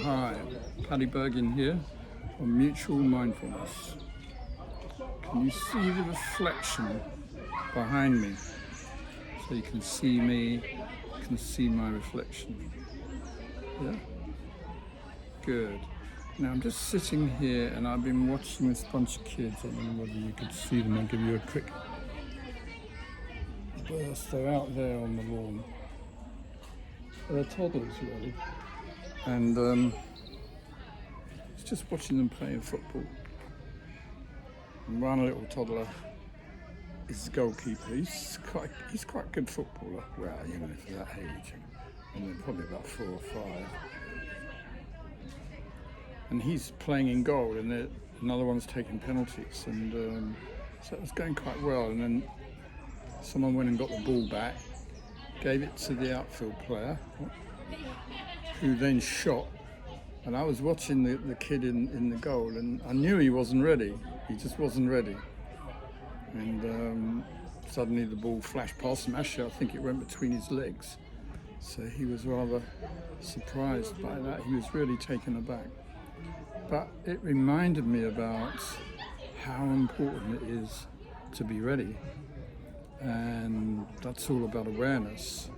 Hi, Paddy Bergin here on Mutual Mindfulness. Can you see the reflection behind me? So you can see me, you can see my reflection. Yeah? Good. Now I'm just sitting here and I've been watching this bunch of kids. I don't know whether you could see them. I'll give you a quick burst. They're out there on the lawn. They're toddlers really. And it's just watching them playing football. And one little toddler is the goalkeeper. He's quite a good footballer. Well, for that age, and they're probably about 4 or 5. And he's playing in goal, and another one's taking penalties, and so it was going quite well. And then someone went and got the ball back, gave it to the outfield player, who then shot. And I was watching the kid in the goal, and I knew he wasn't ready. He just wasn't ready. And suddenly the ball flashed past him. Actually, I think it went between his legs. So he was rather surprised by that. He was really taken aback. But it reminded me about how important it is to be ready. And that's all about awareness.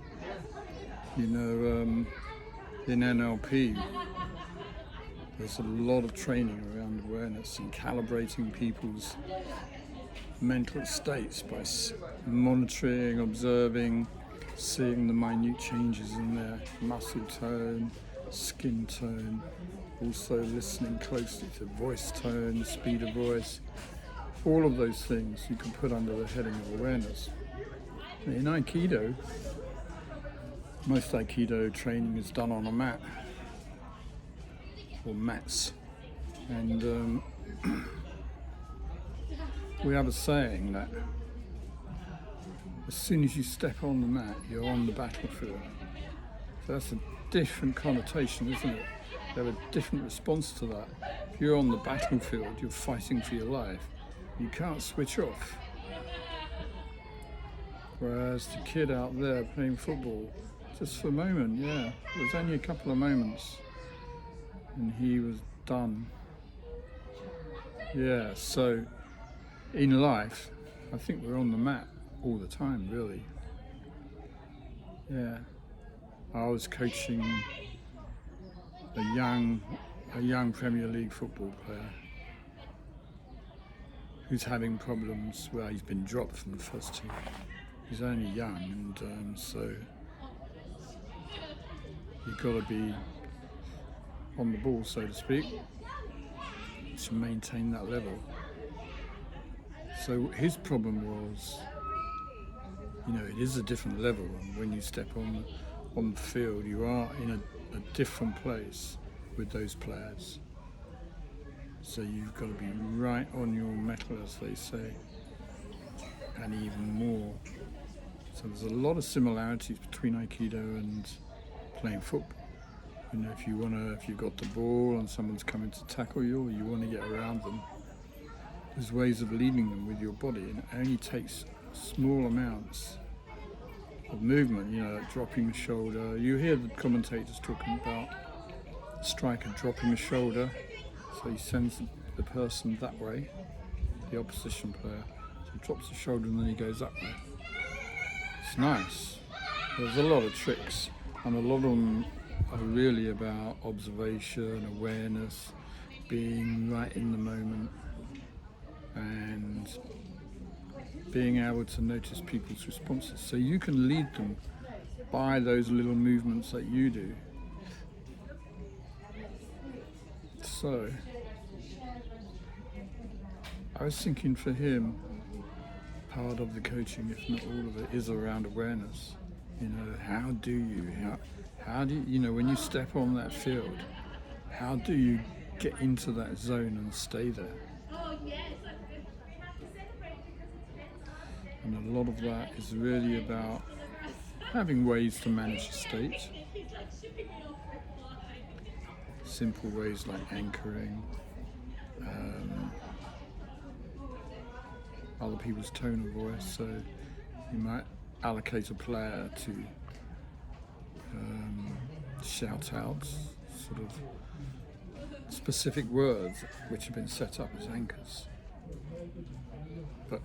In NLP, there's a lot of training around awareness and calibrating people's mental states by monitoring, observing, seeing the minute changes in their muscle tone, skin tone, also listening closely to voice tone, speed of voice. All of those things you can put under the heading of awareness. In Aikido, most Aikido training is done on a mat, or mats. And we have a saying that as soon as you step on the mat, you're on the battlefield. So that's a different connotation, isn't it? You have a different response to that. If you're on the battlefield, you're fighting for your life. You can't switch off. Whereas the kid out there playing football, just for a moment, it was only a couple of moments, and he was done. So in life, I think we're on the mat all the time, really. I was coaching a young Premier League football player who's having problems where he's been dropped from the first team. He's only young, and so you've got to be on the ball, so to speak, to maintain that level. So his problem was, it is a different level, and when you step on the field, you are in a different place with those players. So you've got to be right on your mettle, as they say, and even more. So there's a lot of similarities between Aikido and playing football. If you've got the ball and someone's coming to tackle you, or you want to get around them, there's ways of leading them with your body, and it only takes small amounts of movement, like dropping the shoulder. You hear the commentators talking about the striker dropping the shoulder, so he sends the person that way, the opposition player. So he drops the shoulder and then he goes up there. It's nice. There's a lot of tricks, and a lot of them are really about observation, awareness, being right in the moment, and being able to notice people's responses. So you can lead them by those little movements that you do. So I was thinking for him, part of the coaching, if not all of it, is around awareness. How do you, when you step on that field, how do you get into that zone and stay there? And a lot of that is really about having ways to manage your state. Simple ways like anchoring, other people's tone of voice. So you might allocate a player to shout out. So sort of specific words which have been set up as anchors. But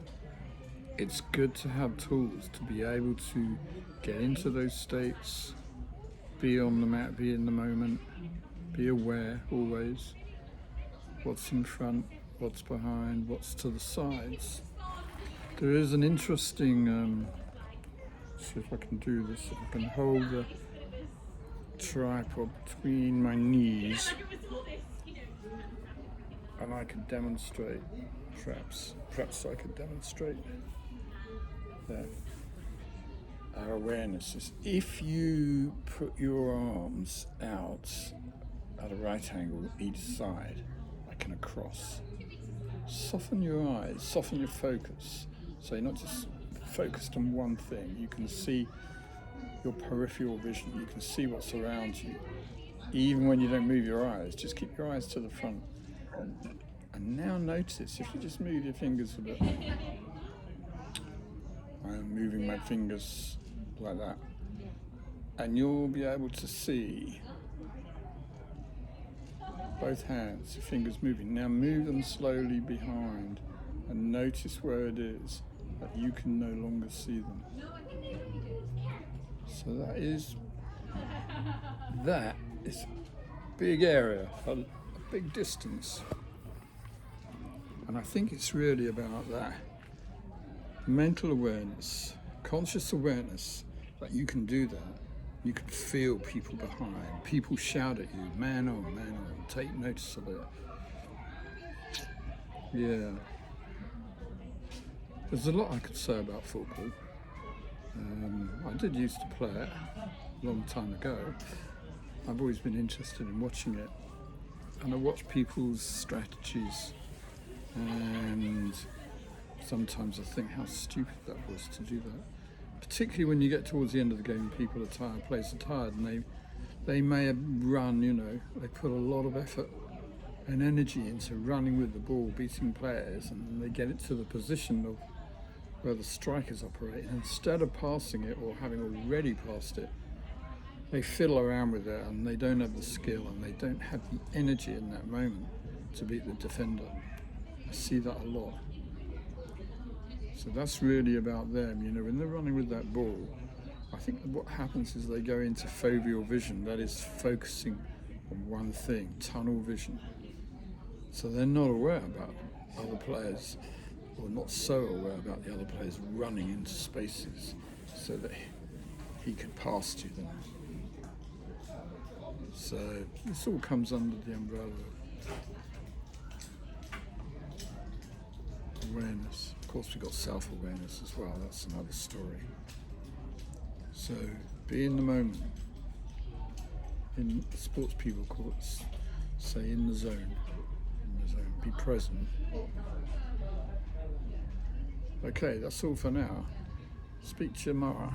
it's good to have tools to be able to get into those states, be on the mat, be in the moment, be aware always. What's in front, what's behind, what's to the sides. There is an interesting, see if I can do this, if I can hold the tripod between my knees and I can demonstrate, perhaps I could demonstrate that our awareness is, if you put your arms out at a right angle each side, like in a cross, soften your eyes, soften your focus, so you're not just focused on one thing. You can see your peripheral vision, you can see what's around you. Even when you don't move your eyes, just keep your eyes to the front. And now notice, if you just move your fingers a bit, I'm moving my fingers like that, and you'll be able to see both hands, your fingers moving. Now move them slowly behind and notice where it is that you can no longer see them. So that is a big area, a big distance. And I think it's really about that mental awareness, conscious awareness that you can do that. You can feel people behind, people shout at you, man on, take notice of it. Yeah. There's a lot I could say about football. I did used to play it a long time ago. I've always been interested in watching it, and I watch people's strategies, and sometimes I think how stupid that was to do that. Particularly when you get towards the end of the game, people are tired, players are tired, and they may have run, they put a lot of effort and energy into running with the ball, beating players, and they get it to the position of where the strikers operate. And instead of passing it or having already passed it, they fiddle around with it, and they don't have the skill, and they don't have the energy in that moment to beat the defender. I see that a lot. So that's really about them, when they're running with that ball. I think what happens is they go into foveal vision, that is focusing on one thing, tunnel vision. So they're not aware about other players, or not so aware about the other players running into spaces so that he could pass to them. So this all comes under the umbrella of awareness. Of course, we've got self-awareness as well. That's another story. So be in the moment. In sports people call it, say, in the zone. Be present. Okay, that's all for now. Speak to you tomorrow.